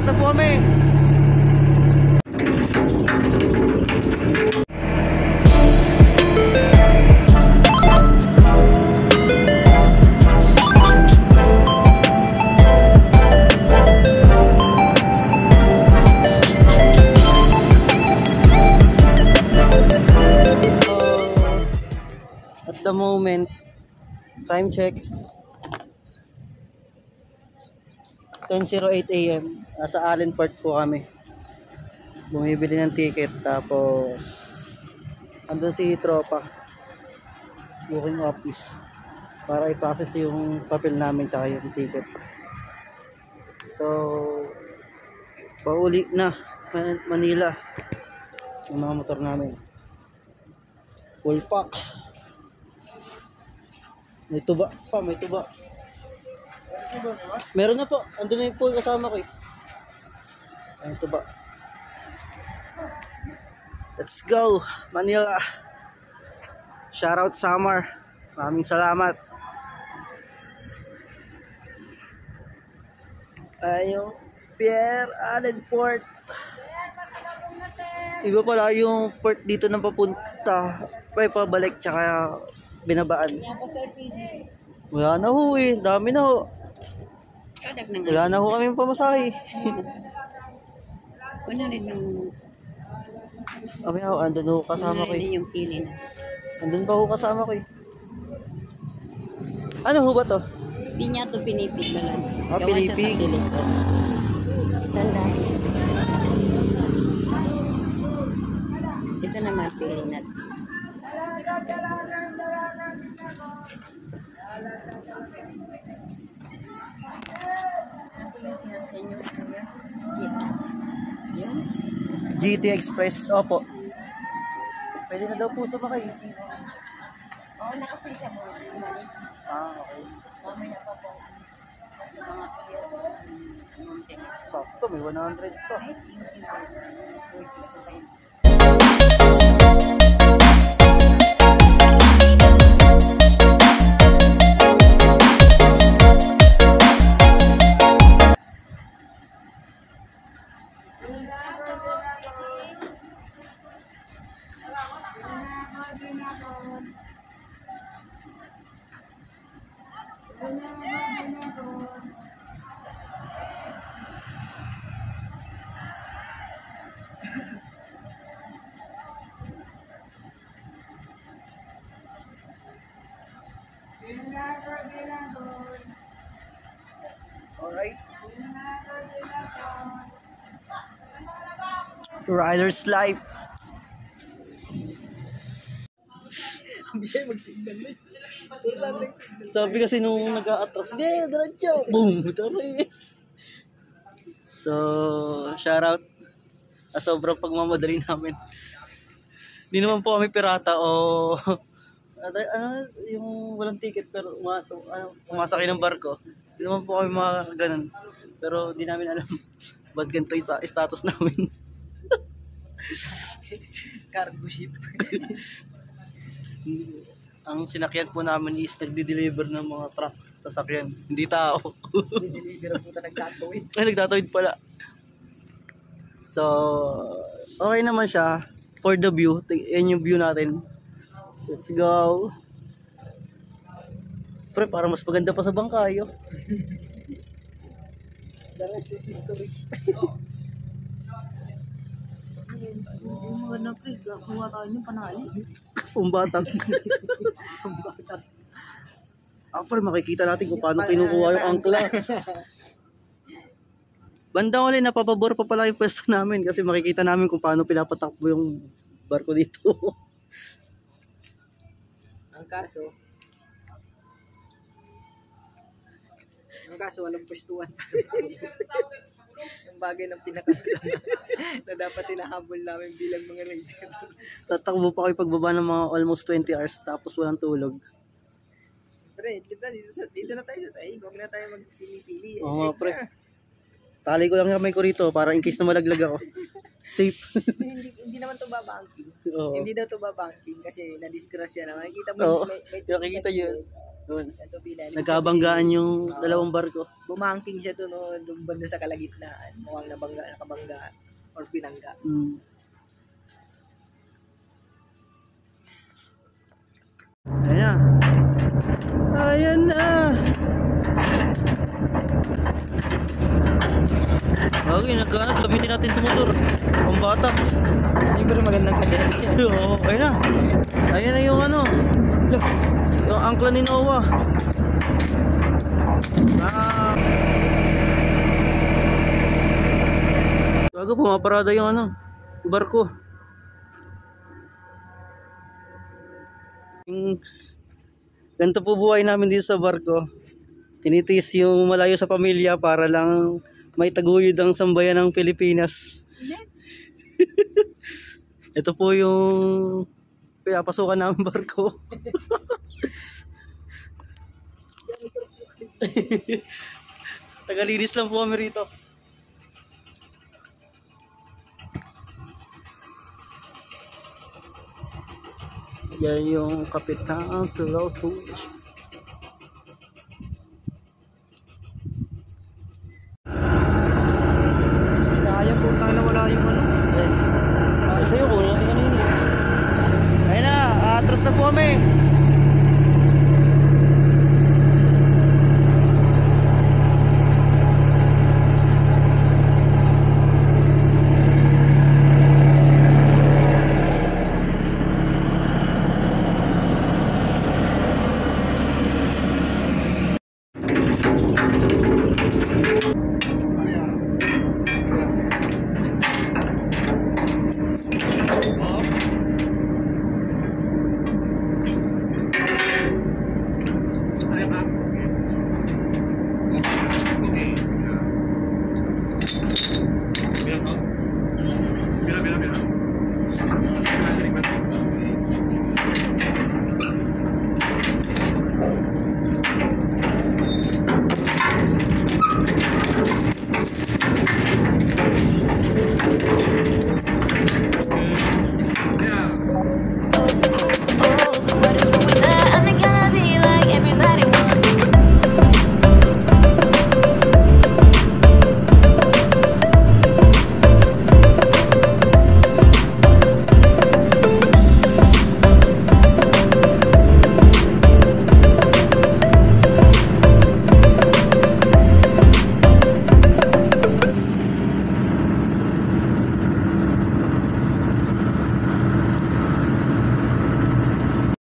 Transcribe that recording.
Lalabas na po kami. At the moment, time check, 10:08 AM. Nasa Allen Park po kami. Bumibili ng ticket, tapos andun si tropa, booking office, para i-process yung papel namin tsaka yung ticket. So, pauli na Manila yung mga motor namin. Full pack. May tuba pa, may tuba. Meron na po. Andun na yung po kasama ko eh. Ayun tuba. Let's go Manila. Shoutout Samar. Maraming salamat. Ayun, Pierre Allen Port. Iba pala yung port dito na papunta. Pabalik tsaka binabaan. Wala na ho eh. Dami na ho. Wala na ho kami pamasahe. Ano rin yung... Kami ho, andun ho kasama ko eh. yung pili na. Andun pa ho kasama ko eh. Ano ho ba to? Pinya to pinipig na lang. Ah, pinipig. Tanda. Ito naman pili nuts. GT Express, opo. Pwede na daw po sumakay. Oo, nakasay siya mo. Ah, okay. Mamaya pa po. Mga piyo. Sakto, may 100 pa. Alright. Rider's life. Sabi kasi nung nag-a-atras, diretso. Boom! Taris. So, shoutout. Sobrang pagmamadali namin. Hindi naman po kami pirata o yung walang ticket pero umasakay ng barko. Hindi naman po kami mga ganun. Pero di namin alam ba't ganito yung status namin. Cargo ship. Ang sinakyan po namin is nagdi-deliver ng mga truck, sasakyan, hindi tao. Deliver po ta nagtatawid. Ay, nagtatawid pala. So, okay naman siya for the view. Yan yung view natin. Let's go. Pre, parang mas maganda pa sa bangkayo. Yung mga naprig, kuha tayo nyo panali. Pumbatang. Pumbatang. Pre, makikita natin kung paano kinukuha yung angklas. Bandang ulit, napapabor pa pala yung pwesto namin kasi makikita namin kung paano pinapatakbo yung barko dito. Ang kaso walang pwestuhan. Yung bagay ng pinakatalang na dapat hinahabol namin bilang mga rider. Tatakbo pa kayo pagbaba ng mga almost 20 hours tapos walang tulog. Pre, dito na tayo sa sahig. Huwag na tayo magpili-pili. Oo, pre. Tali ko lang yung kamay ko rito para in case na malaglag ako. Safe. hindi naman to babanking. Oo. Hindi daw to babanking kasi na-disgrasya na. Makikita mo Oo. may Nakikita yun. Yun. Santo Pila. Nagkabanggaan yung dalawang barko. Bumangking siya doon, no, doon banda sa kalagitnaan. Mukhang nakabangga, or pinangga. Mm. Ayan na. Ayan na. Okay, gamitin natin sa motor. Pambata. Siyempre magandang kadyan yan. Oo, ayun na. Ayan na yung ano. Yung angkla ni Noah. Bago pumaparada yung ano, barko. Ganito po buhay namin dito sa barko. Tinitiis yung malayo sa pamilya para lang may taguyod ang sambayan ng Pilipinas. Ito po yung pinapasukan namin barko. Tagalinis lang po kami rito. Yan yung Kapitan Pilotos. Sayang po tayo na wala yung ano. Sa'yo ko, natin kanina. Ayun na, atras na po kami.